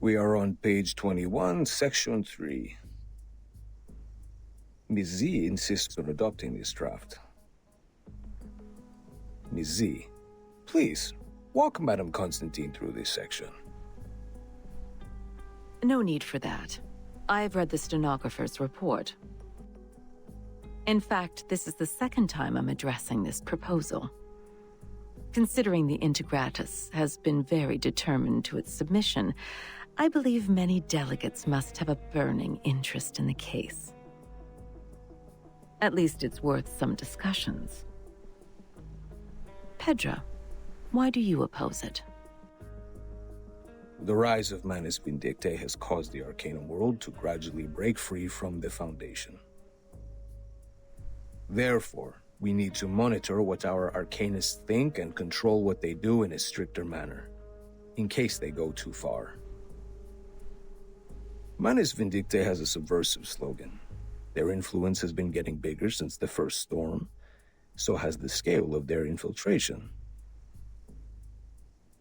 We are on page 21, section 3. Ms. Z insists on adopting this draft. Ms. Z, please, walk Madam Constantine through this section. No need for that. I've read the stenographer's report. In fact, this is the second time I'm addressing this proposal. Considering the Integratus has been very determined to its submission, I believe many delegates must have a burning interest in the case. At least it's worth some discussions. Pedro, why do you oppose it? The rise of Manus Vindictae has caused the Arcanum world to gradually break free from the Foundation. Therefore, we need to monitor what our Arcanists think and control what they do in a stricter manner, in case they go too far. Manus Vindictae has a subversive slogan. Their influence has been getting bigger since the first storm, so has the scale of their infiltration.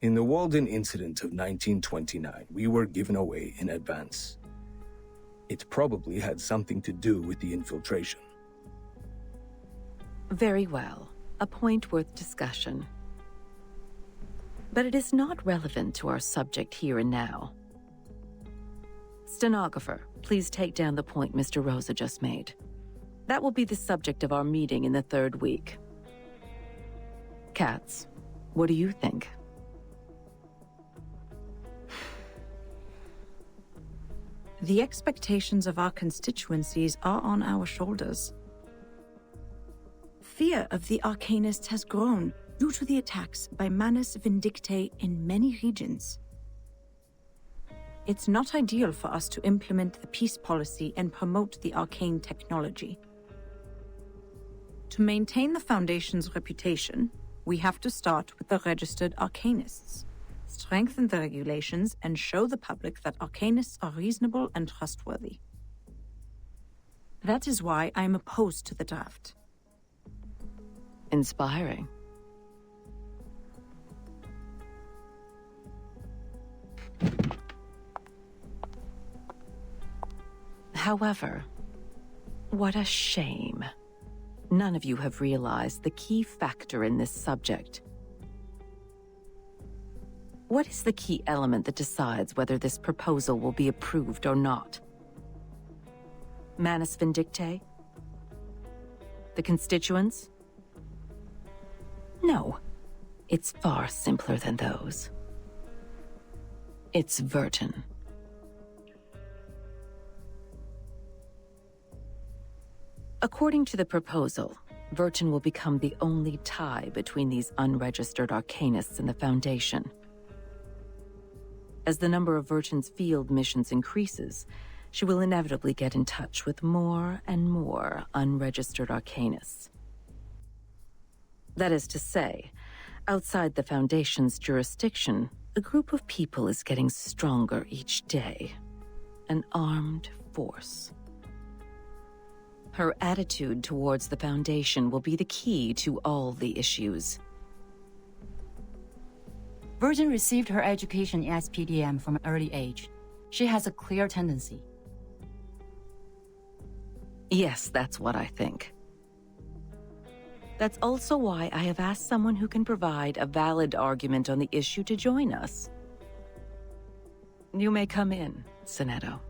In the Walden incident of 1929, we were given away in advance. It probably had something to do with the infiltration. Very well. A point worth discussion. But it is not relevant to our subject here and now. Stenographer, please take down the point Mr. Rosa just made. That will be the subject of our meeting in the 3rd week. Katz, what do you think? The expectations of our constituencies are on our shoulders. Fear of the Arcanists has grown due to the attacks by Manus Vindictae in many regions. It's not ideal for us to implement the peace policy and promote the arcane technology. To maintain the Foundation's reputation, we have to start with the registered Arcanists, strengthen the regulations, and show the public that Arcanists are reasonable and trustworthy. That is why I am opposed to the draft. Inspiring. However, what a shame. None of you have realized the key factor in this subject. What is the key element that decides whether this proposal will be approved or not? Manus Vindictae? The constituents? No, it's far simpler than those. It's Verton. According to the proposal, Verton will become the only tie between these unregistered Arcanists and the Foundation. As the number of Verton's field missions increases, she will inevitably get in touch with more and more unregistered Arcanists. That is to say, outside the Foundation's jurisdiction, a group of people is getting stronger each day. An armed force. Her attitude towards the Foundation will be the key to all the issues. Virgin received her education in SPDM from an early age. She has a clear tendency. Yes, that's what I think. That's also why I have asked someone who can provide a valid argument on the issue to join us. You may come in, Sonetto.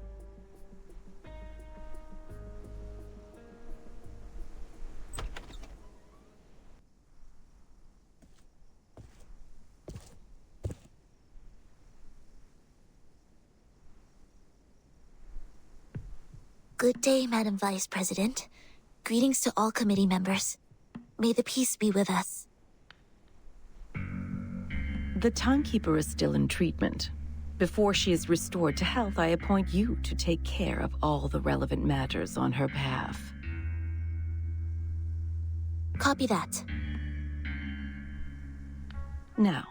Good day, Madam Vice President. Greetings to all committee members. May the peace be with us. The timekeeper is still in treatment. Before she is restored to health, I appoint you to take care of all the relevant matters on her behalf. Copy that. Now,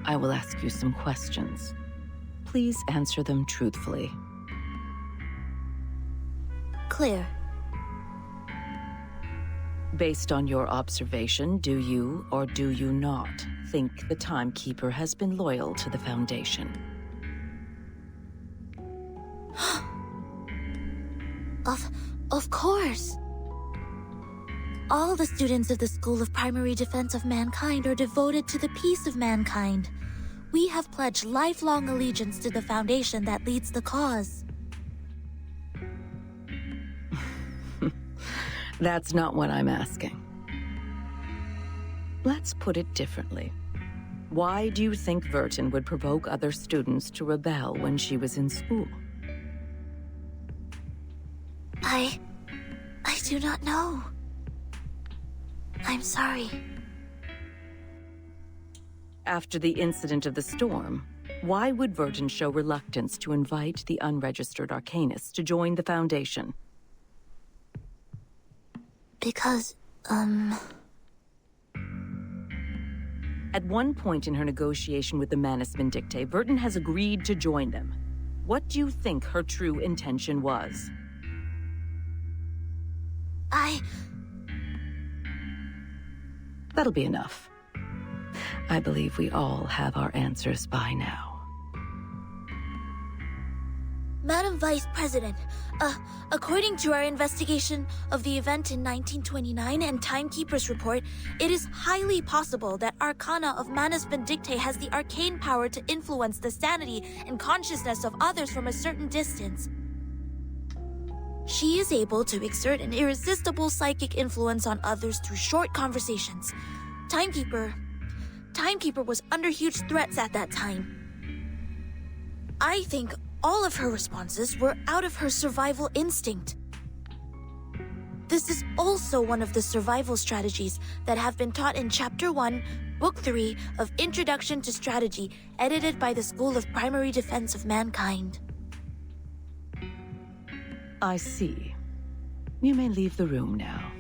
I will ask you some questions. Please answer them truthfully. Clear. Based on your observation, do you or do you not think the timekeeper has been loyal to the Foundation? Of course. All the students of the School of Primary Defense of Mankind are devoted to the peace of mankind. We have pledged lifelong allegiance to the foundation that leads the cause. That's not what I'm asking. Let's put it differently. Why do you think Verton would provoke other students to rebel when she was in school? I do not know. I'm sorry. After the incident of the storm, why would Verton show reluctance to invite the unregistered arcanists to join the Foundation? Because, At one point in her negotiation with the Manus Vindictae, Verton has agreed to join them. What do you think her true intention was? That'll be enough. I believe we all have our answers by now. Madam Vice President, according to our investigation of the event in 1929 and Timekeeper's report, it is highly possible that Arcana of Manus Vindictae has the arcane power to influence the sanity and consciousness of others from a certain distance. She is able to exert an irresistible psychic influence on others through short conversations. Timekeeper was under huge threats at that time. I think all of her responses were out of her survival instinct. This is also one of the survival strategies that have been taught in Chapter 1, Book 3 of Introduction to Strategy, edited by the School of Primary Defense of Mankind. I see. You may leave the room now.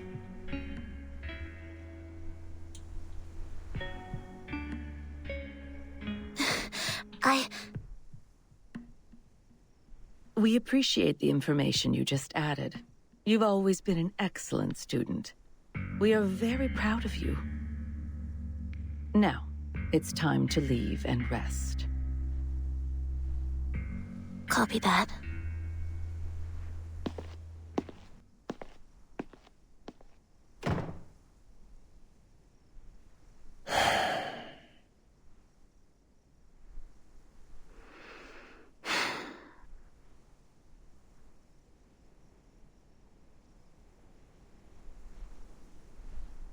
We appreciate the information you just added. You've always been an excellent student. We are very proud of you. Now, it's time to leave and rest. Copy that.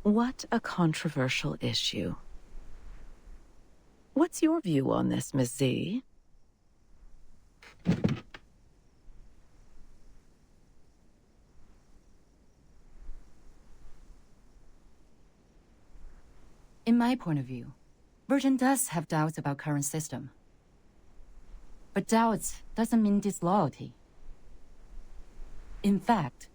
What a controversial issue. What's your view on this, Ms. Z? In my point of view, Verton does have doubts about current system. But doubts doesn't mean disloyalty. In fact,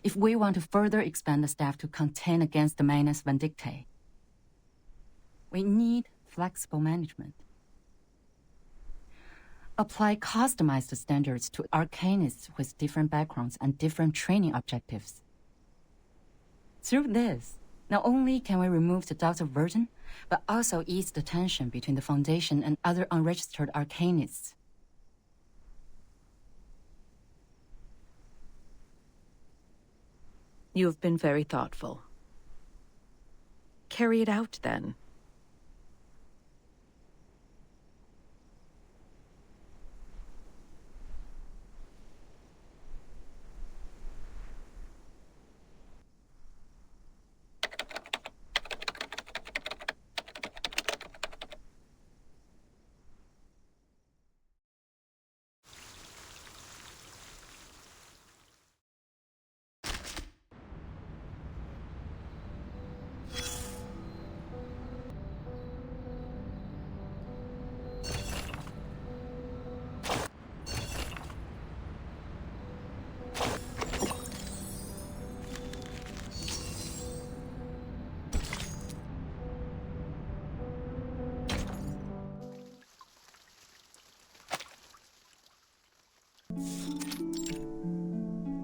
if we want to further expand the staff to contend against the Manus Vindictae, we need flexible management. Apply customized standards to arcanists with different backgrounds and different training objectives. Through this, not only can we remove the doubts of Verton, but also ease the tension between the Foundation and other unregistered arcanists. You have been very thoughtful. Carry it out, then.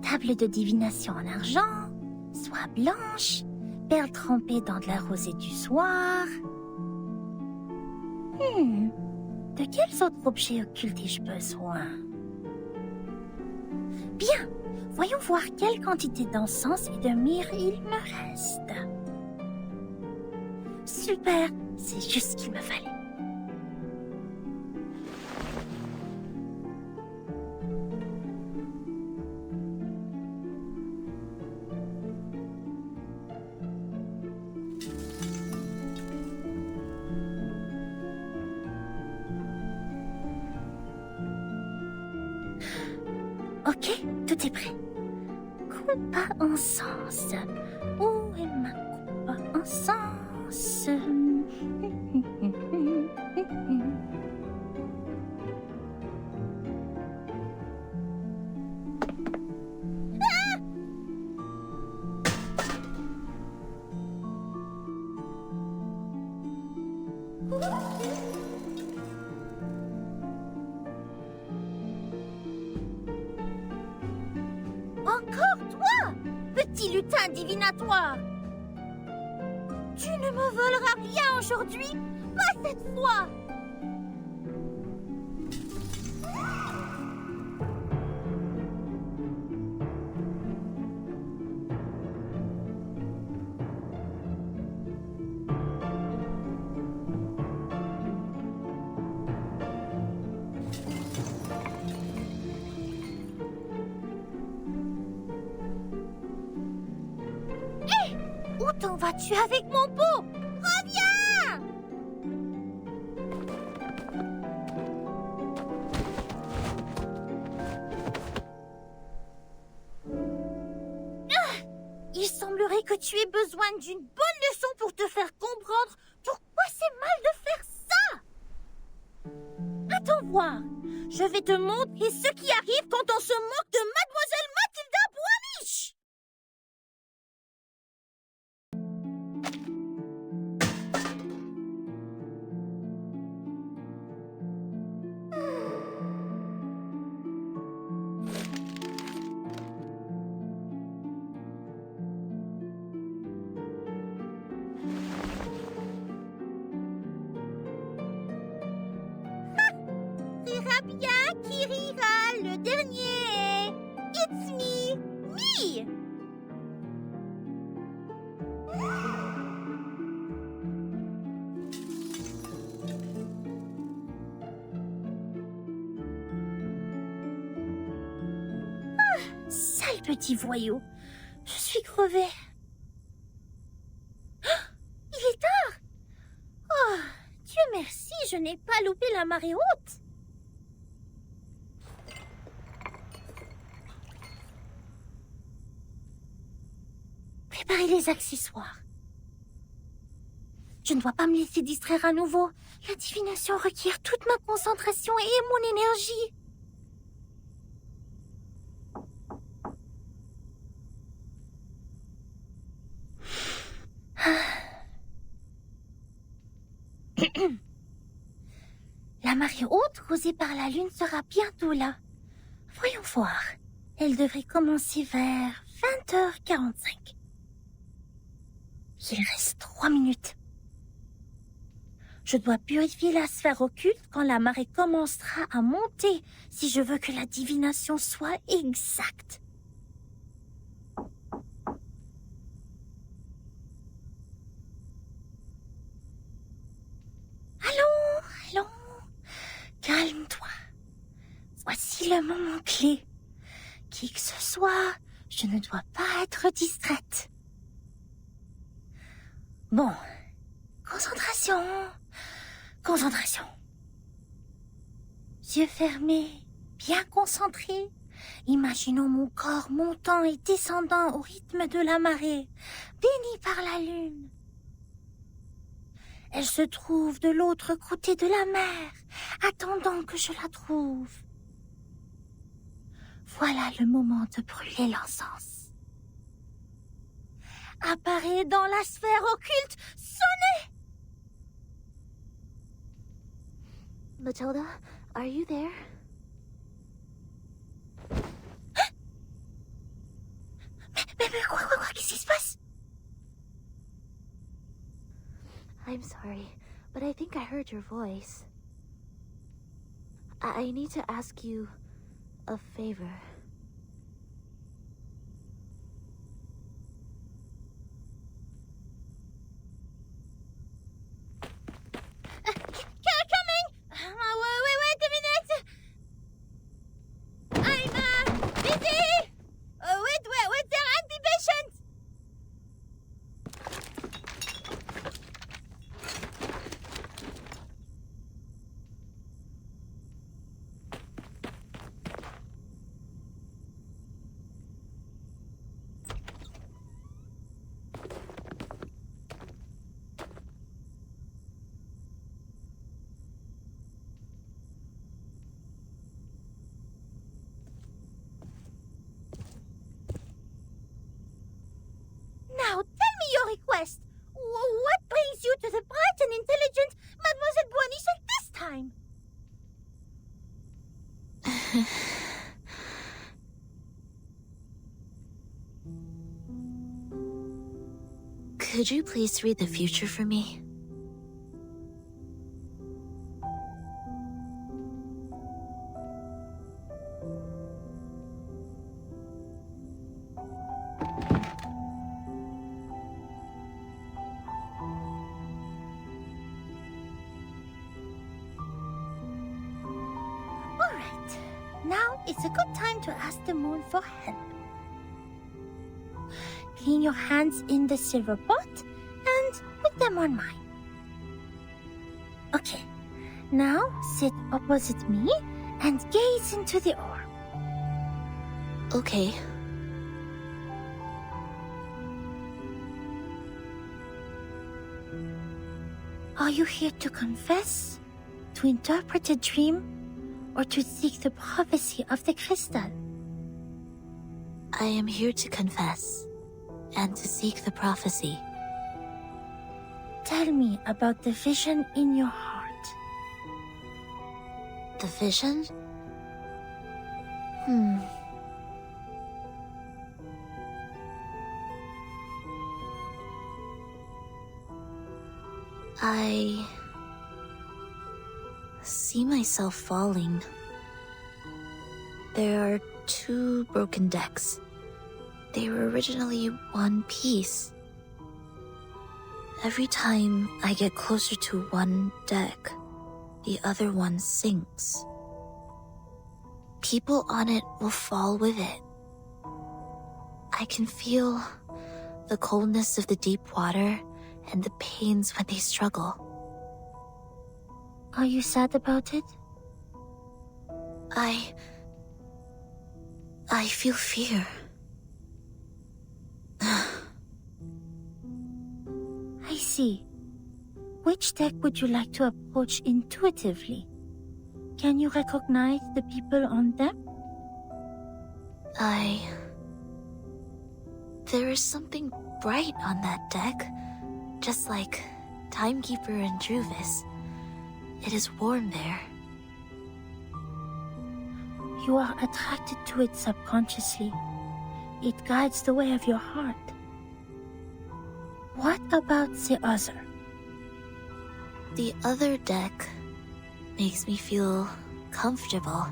Table de divination en argent, soie blanche, perles trempées dans de la rosée du soir. De quels autres objets occultes ai-je besoin? Bien, Voyons voir quelle quantité d'encens et de myrrhe il me reste. Super, c'est juste ce qu'il me fallait. Ok, tout est prêt. Coupe à encens. Où est ma coupe à encens? Encore toi, petit lutin divinatoire! Tu ne me voleras rien aujourd'hui, pas cette fois! Où t'en vas-tu avec mon pot? Reviens! Il semblerait que tu aies besoin d'une bonne leçon pour te faire comprendre pourquoi c'est mal de faire ça. Attends voir. Je vais te montrer ce qui arrive quand on se moque de Mademoiselle Mathilda Boisniche. Rira bien qui rira le dernier. It's me, me. Sale petit voyou. Je suis crevée. Il est tard. Oh, Dieu merci, je n'ai pas loupé la marée haute. Préparez les accessoires. Je ne dois pas me laisser distraire à nouveau. La divination requiert toute ma concentration et mon énergie. La marée haute causée par la lune sera bientôt là. Voyons voir. Elle devrait commencer vers 20h45. Il reste 3 minutes. Je dois purifier la sphère occulte quand la marée commencera à monter si je veux que la divination soit exacte. Allons. Calme-toi. Voici le moment clé. Qui que ce soit, je ne dois pas être distraite. Bon, concentration. Yeux fermés, bien concentrés. Imaginons mon corps montant et descendant au rythme de la marée, béni par la lune. Elle se trouve de l'autre côté de la mer, attendant que je la trouve. Voilà le moment de brûler l'encens. Apparaît dans la sphère occulte, sonnez! Matilda, are you there? Mais quoi, qu'est-ce qui se passe? I'm sorry, but I think I heard your voice. I need to ask you a favor. Could you please read the future for me? Alright, now it's a good time to ask the moon for help. Clean your hands in the silver pot and put them on mine. Okay, now sit opposite me and gaze into the orb. Okay. Are you here to confess, to interpret a dream, or to seek the prophecy of the crystal? I am here to confess and to seek the prophecy. Tell me about the vision in your heart. The vision? I see myself falling. There are 2 broken decks. They were originally one piece. Every time I get closer to one deck, the other one sinks. People on it will fall with it. I can feel the coldness of the deep water and the pains when they struggle. Are you sad about it? I feel fear. I see. Which deck would you like to approach intuitively? Can you recognize the people on them? There is something bright on that deck, just like Timekeeper and Druvis. It is warm there. You are attracted to it subconsciously. It guides the way of your heart. What about the other? The other deck makes me feel comfortable,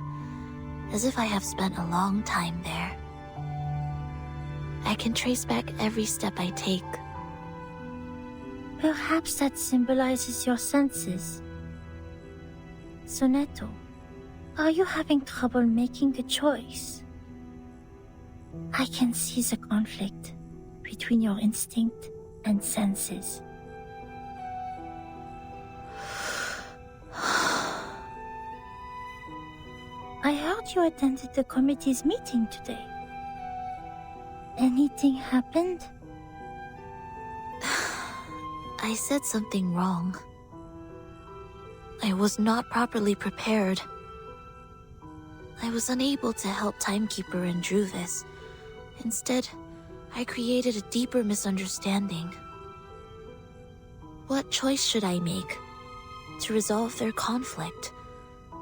as if I have spent a long time there. I can trace back every step I take. Perhaps that symbolizes your senses. Sonetto, are you having trouble making a choice? I can see the conflict between your instinct and senses. I heard you attended the committee's meeting today. Anything happened? I said something wrong. I was not properly prepared. I was unable to help Timekeeper and Druvis. Instead, I created a deeper misunderstanding. What choice should I make to resolve their conflict?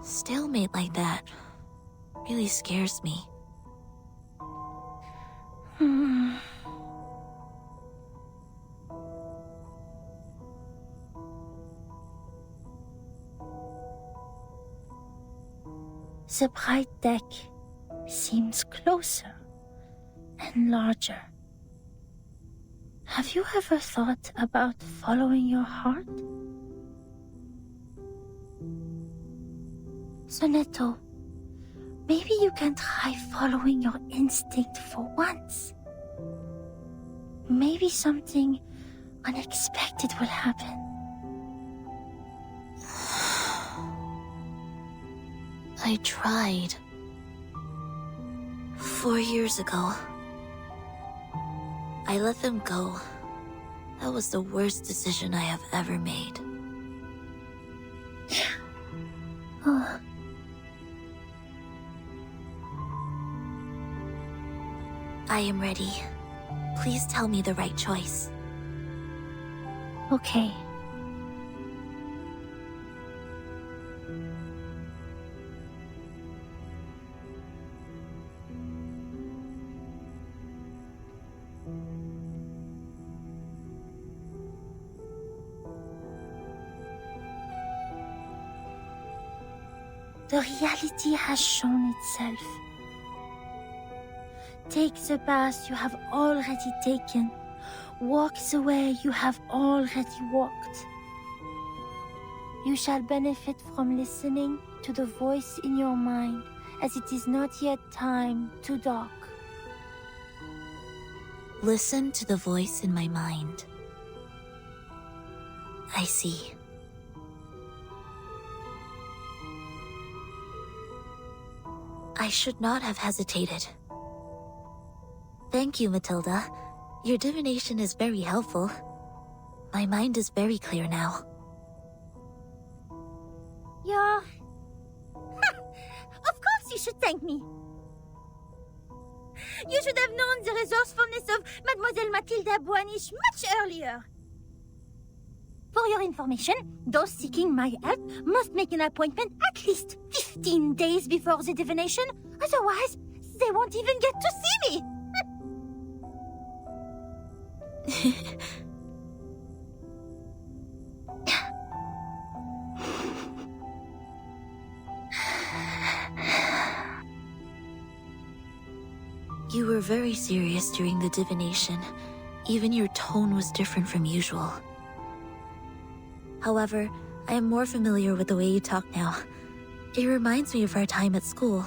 Stalemate like that really scares me. The bright deck seems closer and larger. Have you ever thought about following your heart? Sonetto, maybe you can try following your instinct for once. Maybe something unexpected will happen. I tried. 4 years ago. I let them go. That was the worst decision I have ever made. Oh, I am ready. Please tell me the right choice. okay. The reality has shown itself. Take the path you have already taken. Walk the way you have already walked. You shall benefit from listening to the voice in your mind, as it is not yet time to dark. Listen to the voice in my mind. I see. I should not have hesitated. Thank you, Matilda. Your divination is very helpful. My mind is very clear now. You're... Of course you should thank me. You should have known the resourcefulness of Mademoiselle Matilda Boanish much earlier. For your information, those seeking my help must make an appointment at least 15 days before the divination. Otherwise, they won't even get to see me. You were very serious during the divination. Even your tone was different from usual. However, I am more familiar with the way you talk now. It reminds me of our time at school.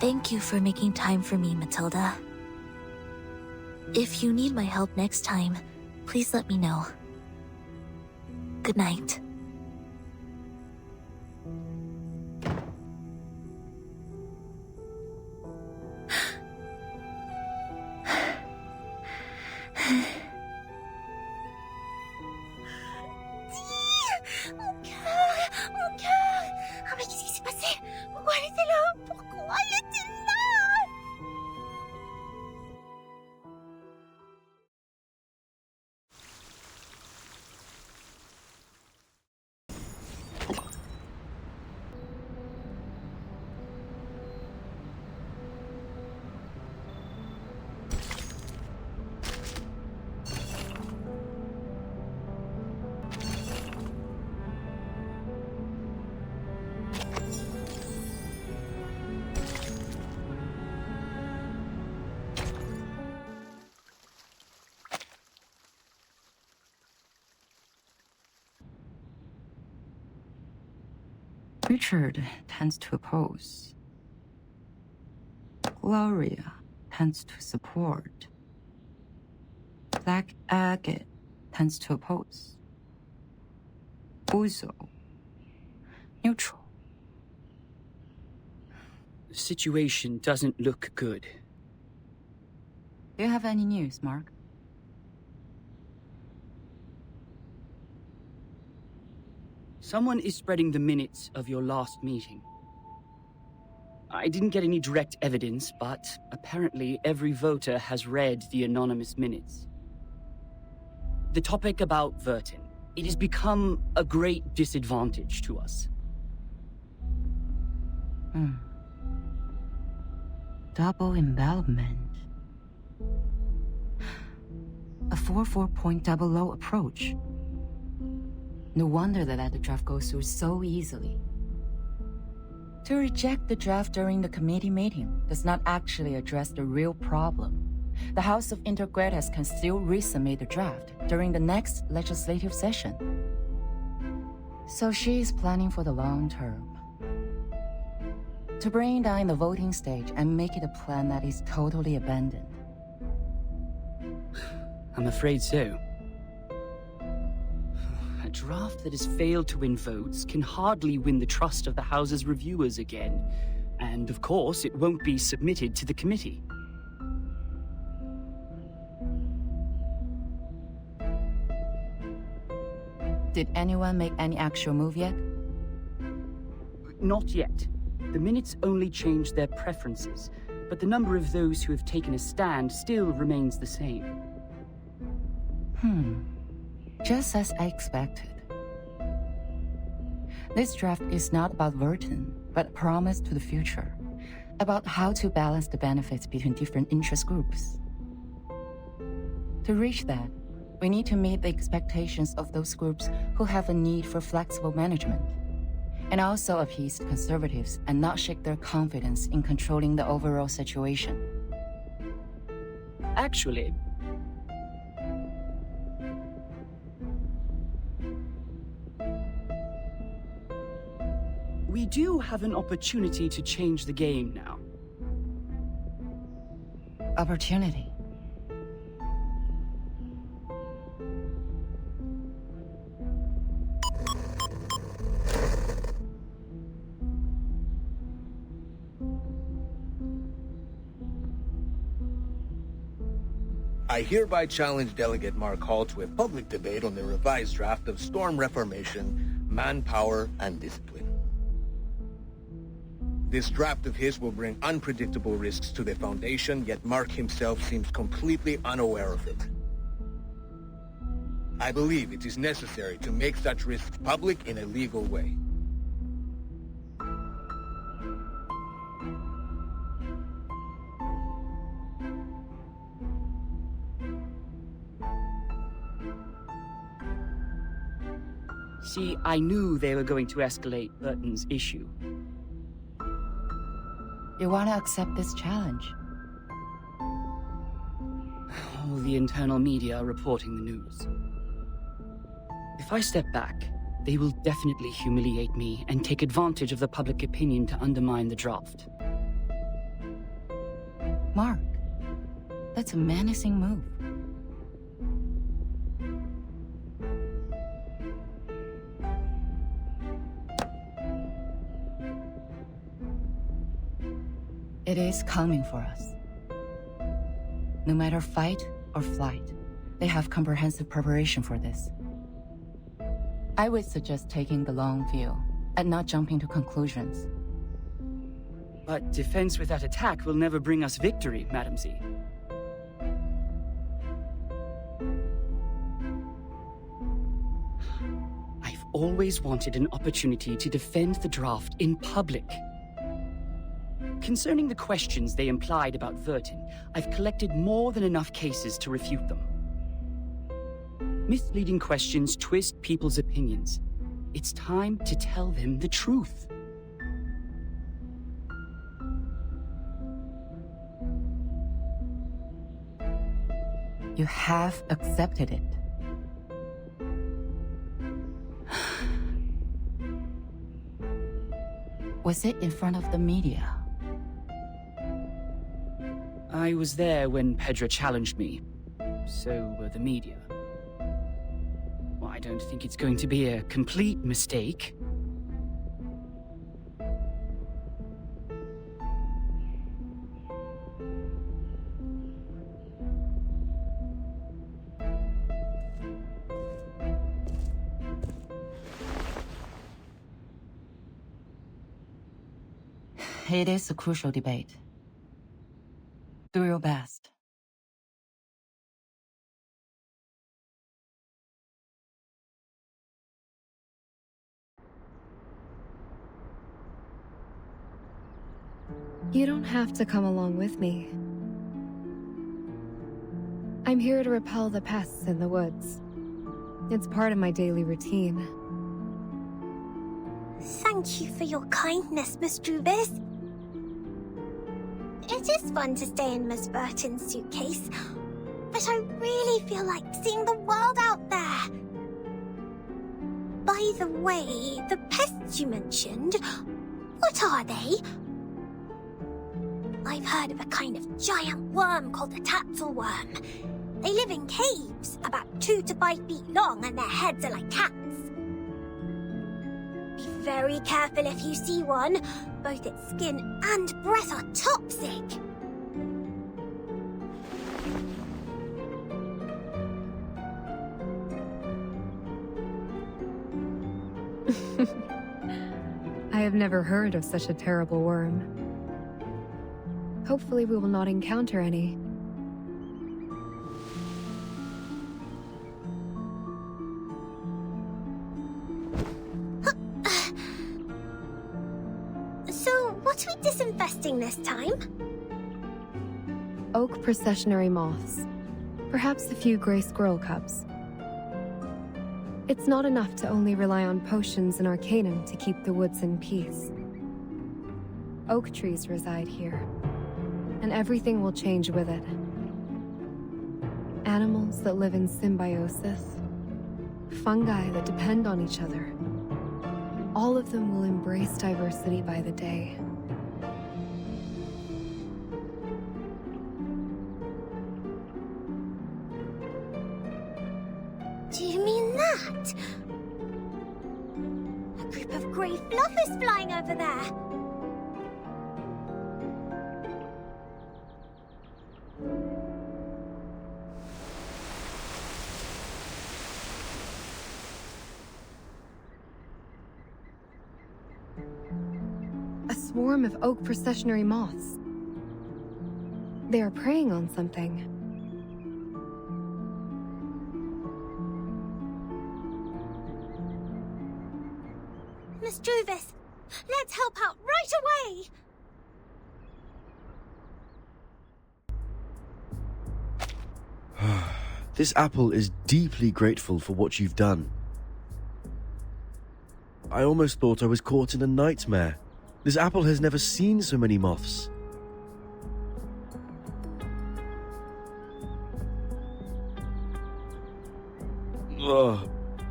Thank you for making time for me, Matilda. If you need my help next time, please let me know. Good night. Mon cœur. Ah mais qu'est-ce qui s'est passé? Pourquoi elle était là? Pourquoi elle était là? Richard tends to oppose. Gloria tends to support. Black Agate tends to oppose. Uzo, neutral. The situation doesn't look good. Do you have any news, Mark? Someone is spreading the minutes of your last meeting. I didn't get any direct evidence, but apparently every voter has read the anonymous minutes. The topic about Vertin. It has become a great disadvantage to us. Double envelopment. A 4-4.00 approach. No wonder they let the draft go through so easily. To reject the draft during the committee meeting does not actually address the real problem. The House of Intergrades can still resubmit the draft during the next legislative session. So she is planning for the long term. To bring down the voting stage and make it a plan that is totally abandoned. I'm afraid so. A draft that has failed to win votes can hardly win the trust of the House's reviewers again. And of course, it won't be submitted to the committee. Did anyone make any actual move yet? Not yet. The minutes only changed their preferences, but the number of those who have taken a stand still remains the same. Just as I expected. This draft is not about Vertin, but a promise to the future. About how to balance the benefits between different interest groups. To reach that, we need to meet the expectations of those groups who have a need for flexible management, and also appease conservatives and not shake their confidence in controlling the overall situation. Actually, we do have an opportunity to change the game now. Opportunity. I hereby challenge Delegate Mark Hall to a public debate on the revised draft of Storm Reformation, Manpower, and Discipline. This draft of his will bring unpredictable risks to the Foundation, yet Mark himself seems completely unaware of it. I believe it is necessary to make such risks public in a legal way. See, I knew they were going to escalate Burton's issue. You want to accept this challenge? All the internal media are reporting the news. If I step back, they will definitely humiliate me and take advantage of the public opinion to undermine the draft. Mark, that's a menacing move. It is coming for us. No matter fight or flight, they have comprehensive preparation for this. I would suggest taking the long view and not jumping to conclusions. But defense without attack will never bring us victory, Madam Z. I've always wanted an opportunity to defend the draft in public. Concerning the questions they implied about Vertin, I've collected more than enough cases to refute them. Misleading questions twist people's opinions. It's time to tell them the truth. You have accepted it. Was it in front of the media? I was there when Pedro challenged me. So were the media. Well, I don't think it's going to be a complete mistake. It is a crucial debate. Do your best. You don't have to come along with me. I'm here to repel the pests in the woods. It's part of my daily routine. Thank you for your kindness, Miss Druvis. It is fun to stay in Miss Burton's suitcase, but I really feel like seeing the world out there. By the way, the pests you mentioned, what are they? I've heard of a kind of giant worm called the tatzelworm. They live in caves, about 2 to 5 feet long, and their heads are like cats. Be very careful if you see one. Both its skin and breath are toxic. I have never heard of such a terrible worm. Hopefully we will not encounter any. So, what are we disinfesting this time? Oak processionary moths. Perhaps a few gray squirrel cubs. It's not enough to only rely on potions and arcanum to keep the woods in peace. Oak trees reside here, and everything will change with it. Animals that live in symbiosis, fungi that depend on each other. All of them will embrace diversity by the day. Do you mean that? A group of grey fluffers flying over there. A swarm of oak processionary moths. They are preying on something. Miss Druvis, let's help out right away! This apple is deeply grateful for what you've done. I almost thought I was caught in a nightmare. This apple has never seen so many moths. Ugh,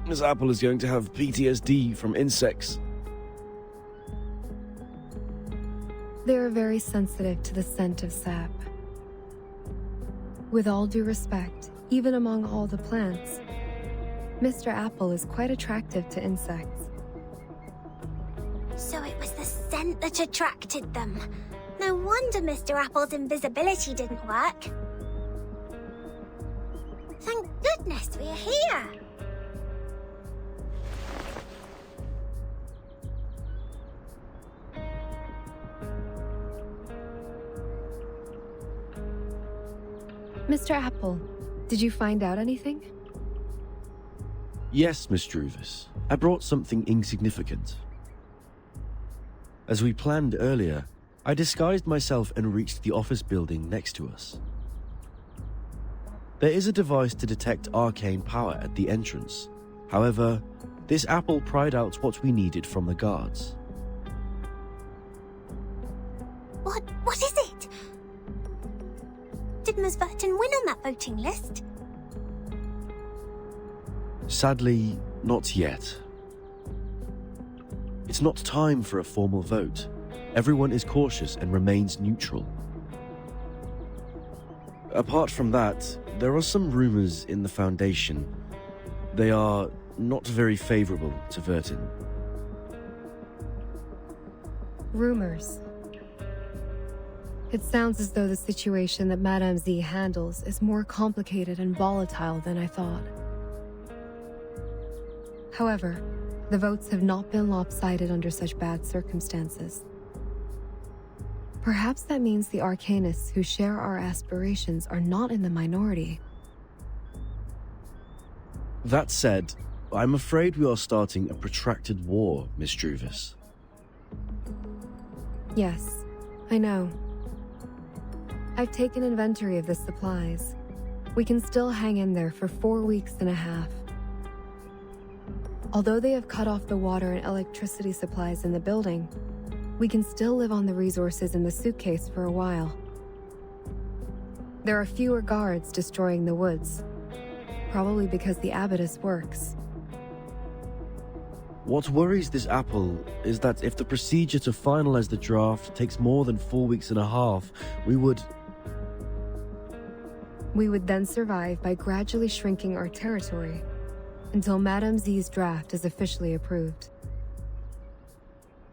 this apple is going to have PTSD from insects. They are very sensitive to the scent of sap. With all due respect, even among all the plants, Mr. Apple is quite attractive to insects. So it was the scent that attracted them. No wonder Mr. Apple's invisibility didn't work. Thank goodness we're here. Mr. Apple, did you find out anything? Yes, Miss Druvis. I brought something insignificant. As we planned earlier, I disguised myself and reached the office building next to us. There is a device to detect arcane power at the entrance. However, this apple pried out what we needed from the guards. What is it? Did Ms. Burton win on that voting list? Sadly, not yet. It's not time for a formal vote. Everyone is cautious and remains neutral. Apart from that, there are some rumors in the Foundation. They are not very favorable to Vertin. Rumors. It sounds as though the situation that Madame Z handles is more complicated and volatile than I thought. However, the votes have not been lopsided under such bad circumstances. Perhaps that means the Arcanists who share our aspirations are not in the minority. That said, I'm afraid we are starting a protracted war, Miss Druvis. Yes, I know. I've taken inventory of the supplies. We can still hang in there for 4 weeks and a half. Although they have cut off the water and electricity supplies in the building, we can still live on the resources in the suitcase for a while. There are fewer guards destroying the woods, probably because the abattis works. What worries this apple is that if the procedure to finalize the draft takes more than 4 weeks and a half, we would then survive by gradually shrinking our territory until Madame Z's draft is officially approved.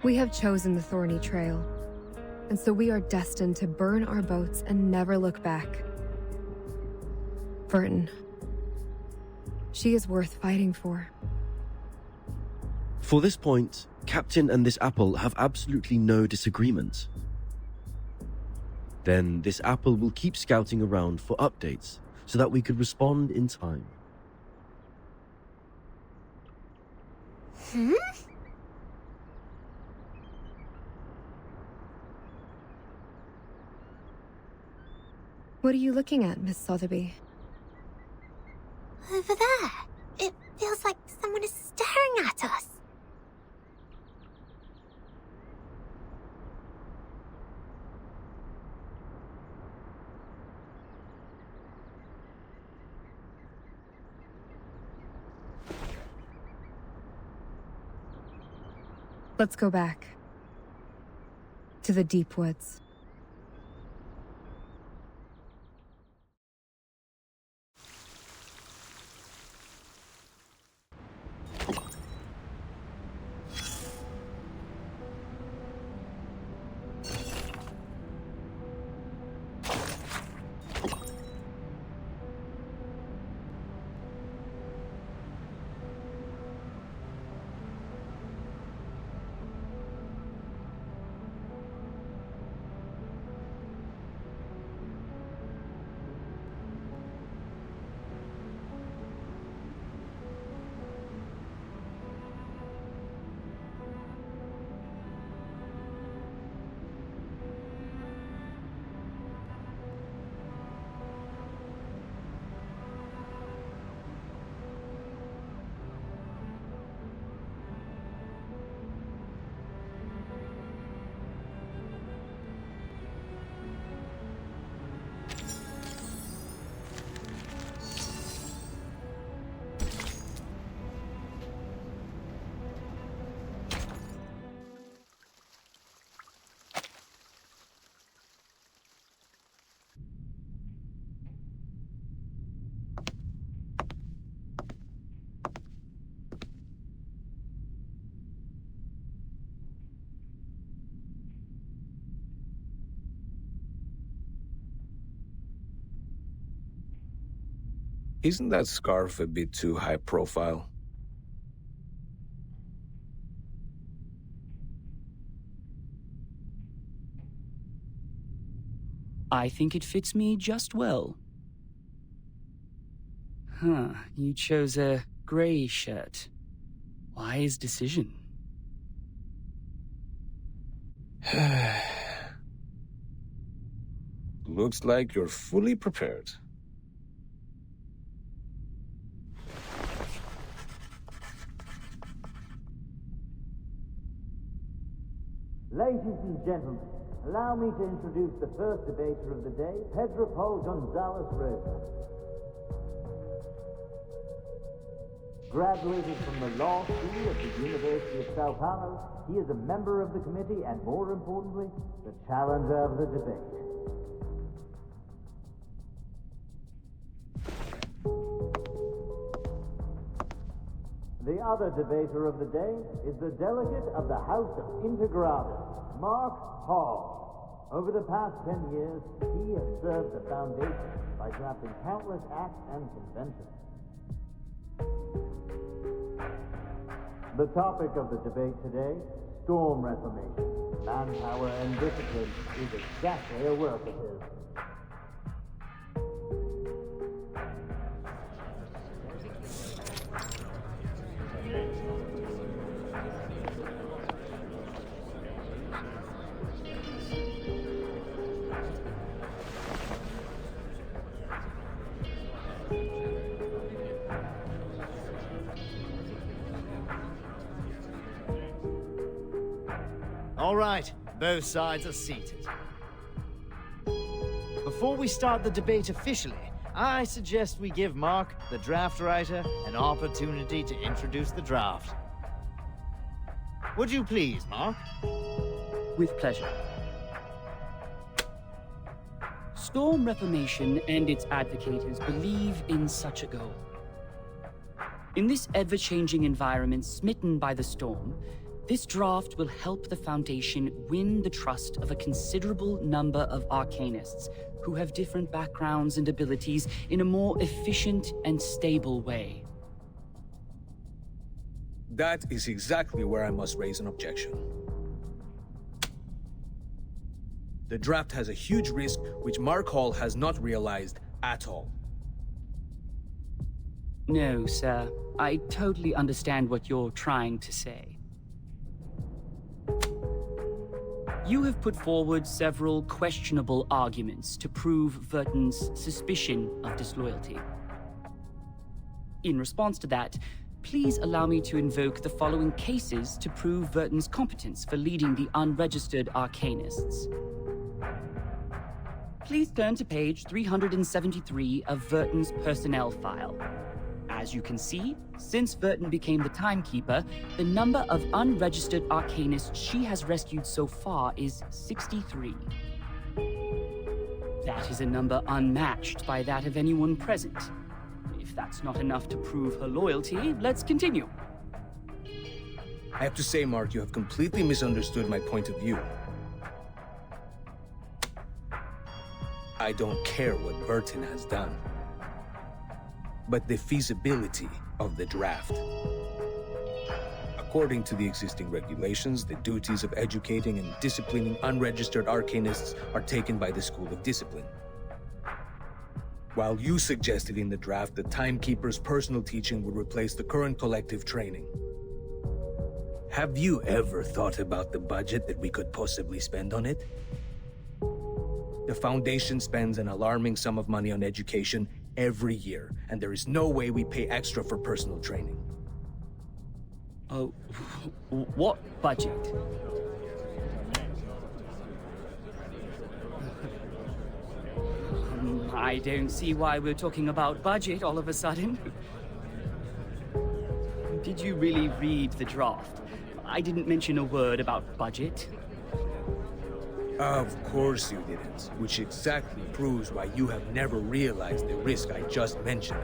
We have chosen the thorny trail, and so we are destined to burn our boats and never look back. Vertin. She is worth fighting for. For this point, Captain and this apple have absolutely no disagreement. Then this apple will keep scouting around for updates so that we could respond in time. What are you looking at, Miss Sotheby? over there. It feels like someone is staring at us. Let's go back. To the deep woods. Isn't that scarf a bit too high profile? I think it fits me just well. Huh, you chose a gray shirt. Wise decision. Looks like you're fully prepared. Ladies and gentlemen, allow me to introduce the first debater of the day, Pedro Paul Gonzalez Reza. Graduated from the law school at the University of Sao Paulo, he is a member of the committee and, more importantly, the challenger of the debate. The other debater of the day is the delegate of the House of Integrados, Mark Hall. Over the past 10 years, he has served the Foundation by drafting countless acts and conventions. The topic of the debate today, storm reformation. Manpower and discipline is exactly a work of his. All right, both sides are seated. Before we start the debate officially, I suggest we give Mark, the draft writer, an opportunity to introduce the draft. Would you please, Mark? With pleasure. Storm Reformation and its advocators believe in such a goal. In this ever-changing environment smitten by the storm, this draft will help the Foundation win the trust of a considerable number of arcanists who have different backgrounds and abilities in a more efficient and stable way. That is exactly where I must raise an objection. The draft has a huge risk which Mark Hall has not realized at all. No, sir. I totally understand what you're trying to say. You have put forward several questionable arguments to prove Verton's suspicion of disloyalty. In response to that, please allow me to invoke the following cases to prove Verton's competence for leading the unregistered arcanists. Please turn to page 373 of Verton's personnel file. As you can see, since Verton became the timekeeper, the number of unregistered arcanists she has rescued so far is 63. That is a number unmatched by that of anyone present. If that's not enough to prove her loyalty, let's continue. I have to say, Mark, you have completely misunderstood my point of view. I don't care what Verton has done, but the feasibility of the draft. According to the existing regulations, the duties of educating and disciplining unregistered arcanists are taken by the School of Discipline. While you suggested in the draft that Timekeeper's personal teaching would replace the current collective training. Have you ever thought about the budget that we could possibly spend on it? The Foundation spends an alarming sum of money on education every year, and there is no way we pay extra for personal training. Oh, what budget? I don't see why we're talking about budget all of a sudden. Did you really read the draft? I didn't mention a word about budget. Of course you didn't, which exactly proves why you have never realized the risk I just mentioned.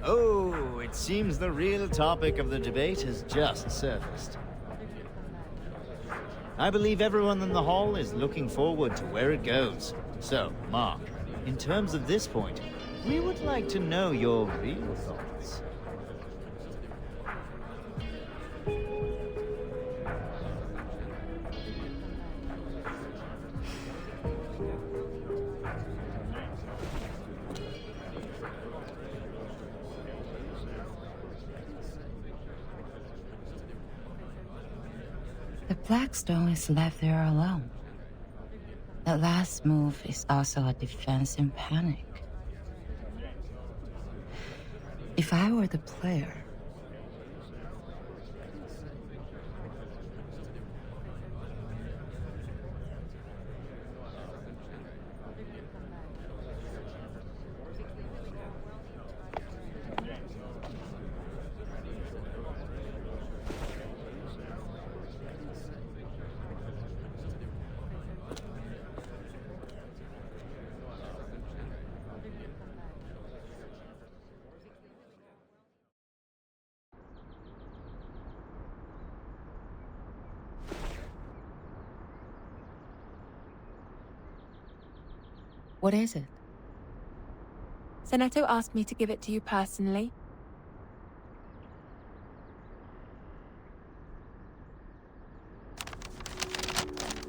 Oh, it seems the real topic of the debate has just surfaced. I believe everyone in the hall is looking forward to where it goes. So, Mark, in terms of this point, we would like to know your real thoughts. The Blackstone is left there alone. The last move is also a defense in panic. If I were the player, what is it? Zeneto asked me to give it to you personally.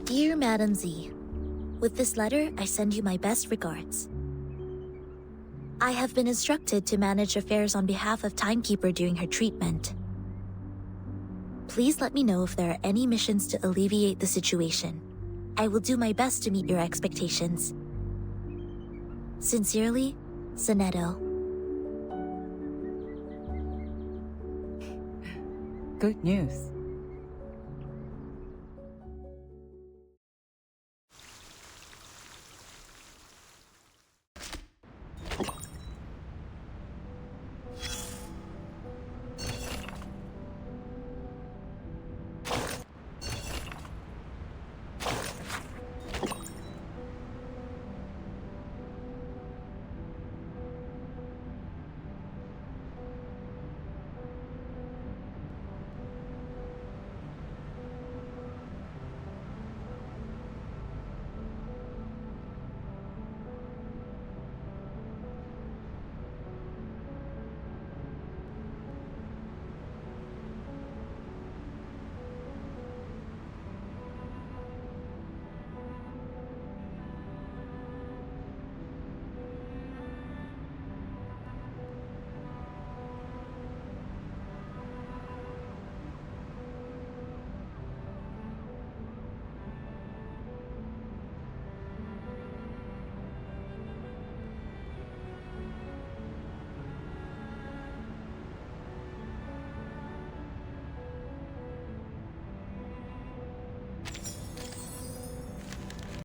Dear Madam Z, with this letter, I send you my best regards. I have been instructed to manage affairs on behalf of Timekeeper during her treatment. Please let me know if there are any missions to alleviate the situation. I will do my best to meet your expectations. Sincerely, Zeneto. Good news.